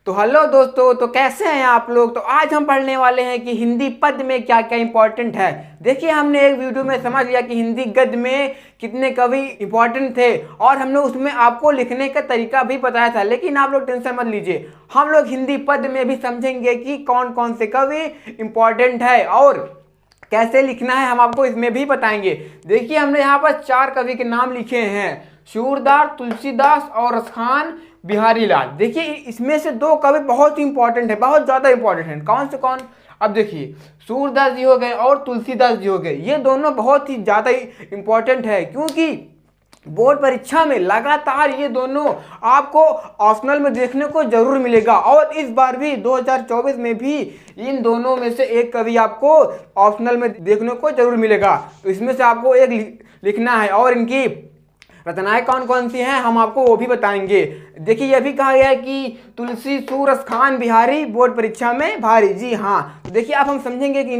तो हेलो दोस्तों, तो कैसे हैं आप लोग। तो आज हम पढ़ने वाले हैं कि हिंदी पद्य में क्या क्या इंपॉर्टेंट है। देखिए, हमने एक वीडियो में समझ लिया कि हिंदी गद्य में कितने कवि इंपॉर्टेंट थे और हमने उसमें आपको लिखने का तरीका भी बताया था। लेकिन आप लोग टेंशन मत लीजिए, हम लोग हिंदी पद्य में भी समझेंगे कि कौन कौन से कवि इंपॉर्टेंट है और कैसे लिखना है, हम आपको इसमें भी बताएंगे। देखिए, हमने यहाँ पर 4 कवि के नाम लिखे हैं, सूरदास, तुलसीदास और रसखान बिहारी लाल। देखिए, इसमें से 2 कवि बहुत ही इंपॉर्टेंट है, बहुत ज्यादा इंपॉर्टेंट है। कौन से कौन? अब देखिए, सूरदास जी हो गए और तुलसीदास जी हो गए, ये दोनों बहुत ही ज्यादा इंपॉर्टेंट है क्योंकि बोर्ड परीक्षा में लगातार ये दोनों आपको ऑप्शनल में देखने को जरूर मिलेगा। और इस बार भी 2024 में भी इन दोनों में से एक कवि आपको ऑप्शनल में देखने को जरूर मिलेगा। तो इसमें से आपको एक लिखना है और इनकी रचनाएं कौन कौन सी हैं हम आपको वो भी बताएंगे। देखिए, यह भी कहा गया है कि तुलसी सूरस खान बिहारी बोर्ड परीक्षा में भारी। जी हाँ, तो देखिए अब हम समझेंगे कि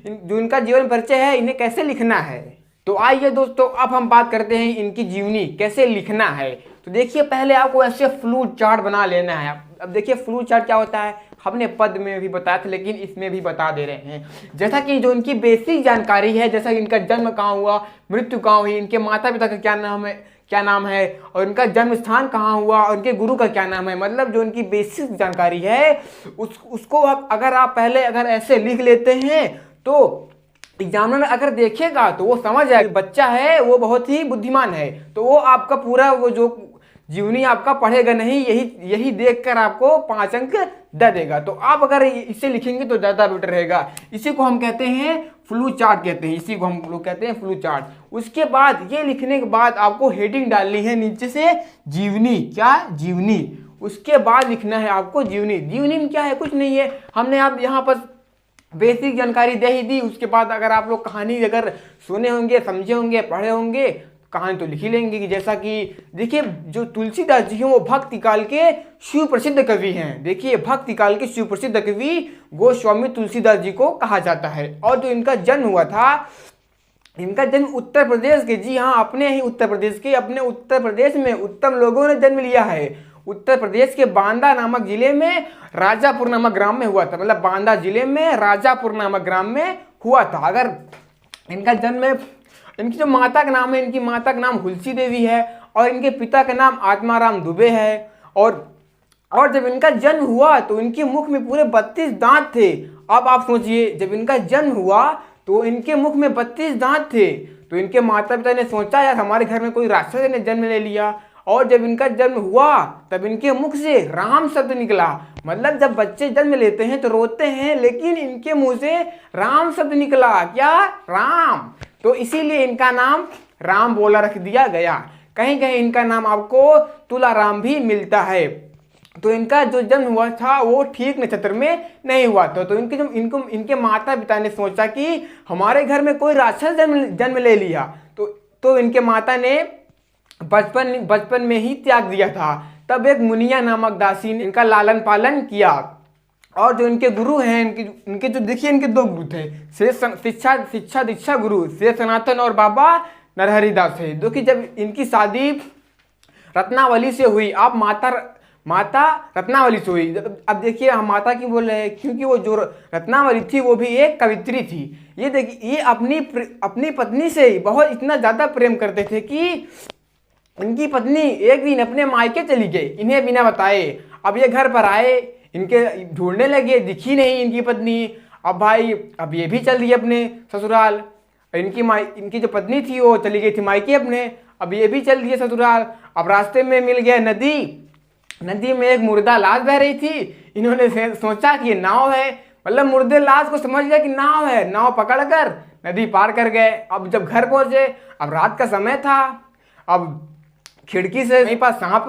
जो इनका जीवन परिचय है इन्हें कैसे लिखना है। तो आइए दोस्तों, अब हम बात करते हैं इनकी जीवनी कैसे लिखना है। तो देखिए, पहले आपको ऐसे फ्लू चार्ट बना लेना है। अब देखिए, फ्लू चार्ट क्या होता है हमने पद में भी बताया था, लेकिन इसमें भी बता दे रहे हैं। जैसा कि जो इनकी बेसिक जानकारी है, जैसा कि इनका जन्म कहाँ हुआ, मृत्यु कहाँ हुई, इनके माता पिता का क्या नाम है और इनका जन्म स्थान कहाँ हुआ और इनके गुरु का क्या नाम है, मतलब जो इनकी बेसिक जानकारी है उसको अगर आप पहले ऐसे लिख लेते हैं तो एग्जामिनर अगर देखेगा तो वो समझ जाएगा बच्चा है वो बहुत ही बुद्धिमान है, तो वो आपका पूरा वो जो जीवनी आपका पढ़ेगा नहीं, यही देखकर आपको 5 अंक दे देगा। तो आप अगर इसे लिखेंगे तो ज़्यादा बेटर रहेगा। इसी को हम कहते हैं फ्लू चार्ट कहते हैं, इसी को हम लोग कहते हैं फ्लू चार्ट। उसके बाद ये लिखने के बाद आपको हेडिंग डालनी है नीचे से जीवनी। क्या? जीवनी। उसके बाद लिखना है आपको जीवनी। जीवनी में क्या है? कुछ नहीं है, हमने आप यहाँ पर बेसिक जानकारी दे ही दी। उसके बाद अगर आप लोग कहानी अगर सुने होंगे, समझे होंगे, पढ़े होंगे, कहानी तो लिख ही लेंगे कि जैसा कि देखिए, जो तुलसीदास जी हैं वो भक्ति काल के शिव प्रसिद्ध कवि हैं। देखिए, भक्ति काल के शिव प्रसिद्ध कवि गोस्वामी तुलसीदास जी को कहा जाता है। और जो इनका जन्म हुआ था, इनका जन्म उत्तर प्रदेश के, जी हाँ, अपने ही उत्तर प्रदेश के, अपने उत्तर प्रदेश में उत्तम लोगों ने जन्म लिया है। उत्तर प्रदेश के बांदा नामक जिले में राजापुर नामक ग्राम में हुआ था, मतलब बांदा जिले में राजापुर नामक ग्राम में हुआ था। अगर इनका जन्म, इनकी जो माता का नाम है, इनकी माता का नाम हुलसी देवी है और इनके पिता का नाम आत्माराम दुबे है। और जब इनका जन्म हुआ तो इनके मुख में पूरे 32 दांत थे। अब आप सोचिए, जब इनका जन्म हुआ तो इनके मुख में 32 दांत थे। तो इनके माता पिता ने सोचा यार हमारे घर में कोई राक्षस ने जन्म ले लिया। और जब इनका जन्म हुआ तब इनके मुख से राम शब्द निकला। मतलब जब बच्चे जन्म लेते हैं तो रोते हैं, लेकिन इनके मुंह से राम शब्द निकला। क्या? राम। तो इसीलिए इनका नाम राम बोला रख दिया गया। कहीं कहीं इनका नाम आपको तुलाराम भी मिलता है। तो इनका जो जन्म हुआ था वो ठीक नक्षत्र में नहीं हुआ था। तो इनके माता पिता ने सोचा कि हमारे घर में कोई राक्षस जन्म ले लिया। तो इनके माता ने बचपन में ही त्याग दिया था। तब एक मुनिया नामक दासी ने इनका लालन पालन किया। और जो इनके गुरु हैं, इनके जो देखिए, इनके 2 गुरु थे, शिक्षा दीक्षा गुरु शेष सनातन और बाबा नरहरि दास है। जो कि जब इनकी शादी रत्नावली से हुई, आप माता रत्नावली से हुई। अब देखिए, हम माता की बोल रहे हैं क्योंकि वो जो रत्नावली थी वो भी एक कवित्री थी। ये देखिए, ये अपनी पत्नी से बहुत इतना ज्यादा प्रेम करते थे कि इनकी पत्नी एक दिन अपने मायके चली गई इन्हें बिना बताए। अब ये घर पर आए, इनके ढूंढने लगे, दिखी नहीं इनकी पत्नी। अब ये भी चल रही है अपने ससुराल। इनकी जो पत्नी थी वो चली गई थी मायके अपने, अब ये भी चल रही है ससुराल। अब रास्ते में मिल गया नदी में एक मुर्दा लाश बह रही थी। इन्होंने सोचा कि ये नाव है, मतलब मुर्दे लाश को समझ लिया कि नाव है। नाव पकड़कर नदी पार कर गए। अब जब घर पहुंचे, अब रात का समय था, अब खिड़की से मेरे पास सांप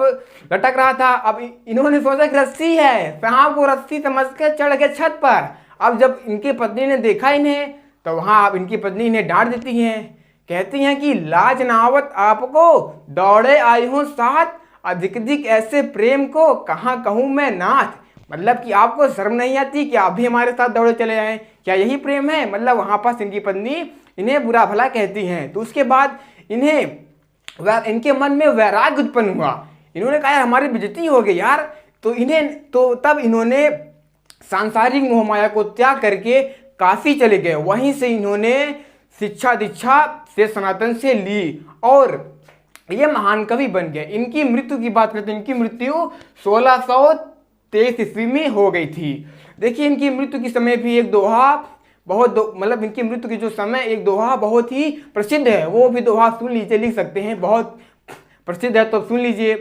लटक रहा था। अब इन्होंने सोचा कि रस्सी है, सांप को रस्सी समझ के चढ़ गए छत पर। अब जब इनकी पत्नी ने देखा इन्हें तो वहां अब इनकी पत्नी इन्हें डांट देती हैं, कहती हैं कि लाज नावत आपको, दौड़े आई हूं साथ, अधिक ऐसे प्रेम को कहाँ कहूँ मैं नाथ। मतलब कि आपको शर्म नहीं आती कि आप भी हमारे साथ दौड़े चले आए, क्या यही प्रेम है? मतलब वहां पास इनकी पत्नी इन्हें बुरा भला कहती हैं। तो उसके बाद इनके मन में वैराग्य उत्पन्न हुआ। इन्होंने कहा यार हमारी बेइज्जती हो गई यार, तो तब इन्होंने सांसारिक मोहमाया को त्याग करके काशी चले गए। वहीं से इन्होंने शिक्षा दीक्षा से सनातन से ली और ये महान कवि बन गए। इनकी मृत्यु की बात करते हैं, इनकी मृत्यु 1623 ईस्वी में हो गई थी। देखिए इनकी मृत्यु के समय भी एक दोहा मतलब इनकी मृत्यु की जो समय एक दोहा बहुत ही प्रसिद्ध है, वो भी दोहा सुन लीजिए, लिख सकते हैं, बहुत प्रसिद्ध है, तो सुन लीजिए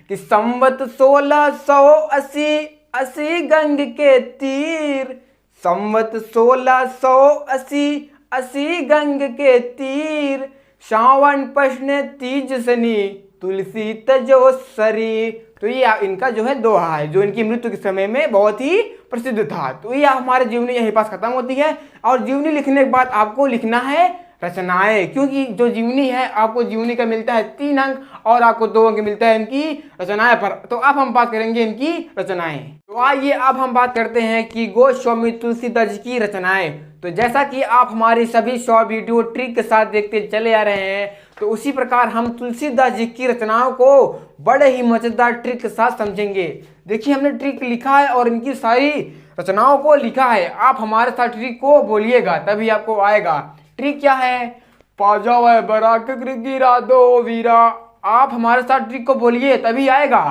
कि संवत 1680 गंग के तीर, संवत 1680 गंग के तीर, श्रावण पश्न तीज सनी तुलसी तजो सरी। तो ये इनका जो है दोहा है, जो इनकी मृत्यु के समय में बहुत ही प्रसिद्ध था। तो ये हमारे जीवनी यहीं पास खत्म होती है। और जीवनी लिखने के बाद आपको लिखना है रचनाएं, क्योंकि जो जीवनी है आपको जीवनी का मिलता है 3 अंक और आपको 2 अंक मिलता है इनकी रचनाएं पर। तो अब हम बात करेंगे इनकी रचनाएं। तो आइए अब हम बात करते हैं कि गोस्वामी तुलसीदास की रचनाएं। तो जैसा कि आप हमारी सभी शॉर्ट वीडियो ट्रिक के साथ देखते चले आ रहे हैं, तो उसी प्रकार हम तुलसीदास जी की रचनाओं को बड़े ही मजेदार ट्रिक के साथ समझेंगे। देखिए हमने ट्रिक लिखा है और इनकी सारी रचनाओं को लिखा है। आप हमारे साथ ट्रिक को बोलिएगा तभी आपको आएगा। ट्रिक क्या है? पाजावे बराक गिरा दो वीरा। आप हमारे साथ ट्रिक को बोलिए तभी आएगा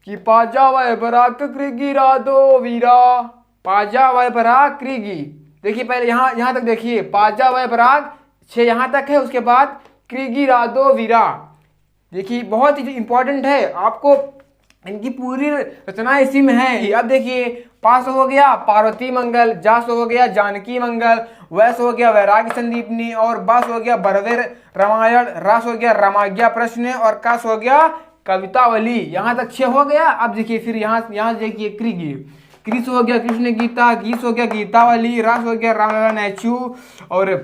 कि पाजावे बराक गिरा दो वीरा, पाजावे बराक क्रिगी। देखिए पहले यहाँ तक देखिए, पाजावे बराक 6 यहाँ तक है, उसके बाद क्रिगी रादो वीरा। देखिए बहुत ही इंपॉर्टेंट है, आपको इनकी पूरी रचना इसी में है। अब देखिए पास हो गया पार्वती मंगल, जास हो गया जानकी मंगल, वैस हो गया वैराग्य संदीपनी, और बस हो गया बरवेर रामायण, रस हो गया रामाज्ञा प्रश्न, और कस हो गया कवितावली। यहाँ तक 6 हो गया। अब देखिए फिर यहाँ देखिए क्रिगी, कृष हो गया कृष्ण गीता, गीस हो गया गीतावली, रस हो गया रामायण ऐचू, और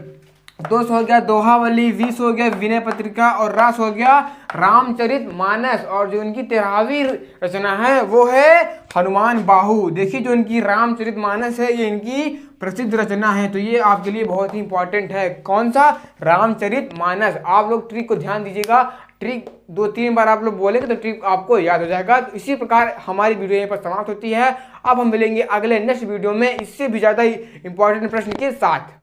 दोष हो गया दोहावली, वीस हो गया विनय पत्रिका, और रस हो गया रामचरित मानस। और जो इनकी 13वीं रचना है वो है हनुमान बाहु। देखिए जो इनकी रामचरित मानस है ये इनकी प्रसिद्ध रचना है, तो ये आपके लिए बहुत ही इंपॉर्टेंट है। कौन सा? रामचरित मानस। आप लोग ट्रिक को ध्यान दीजिएगा, ट्रिक 2-3 बार आप लोग बोलेंगे तो ट्रिक आपको याद हो जाएगा। तो इसी प्रकार हमारी वीडियो यहाँ पर समाप्त होती है। अब हम मिलेंगे अगले नेक्स्ट वीडियो में इससे भी ज़्यादा इंपॉर्टेंट प्रश्न के साथ।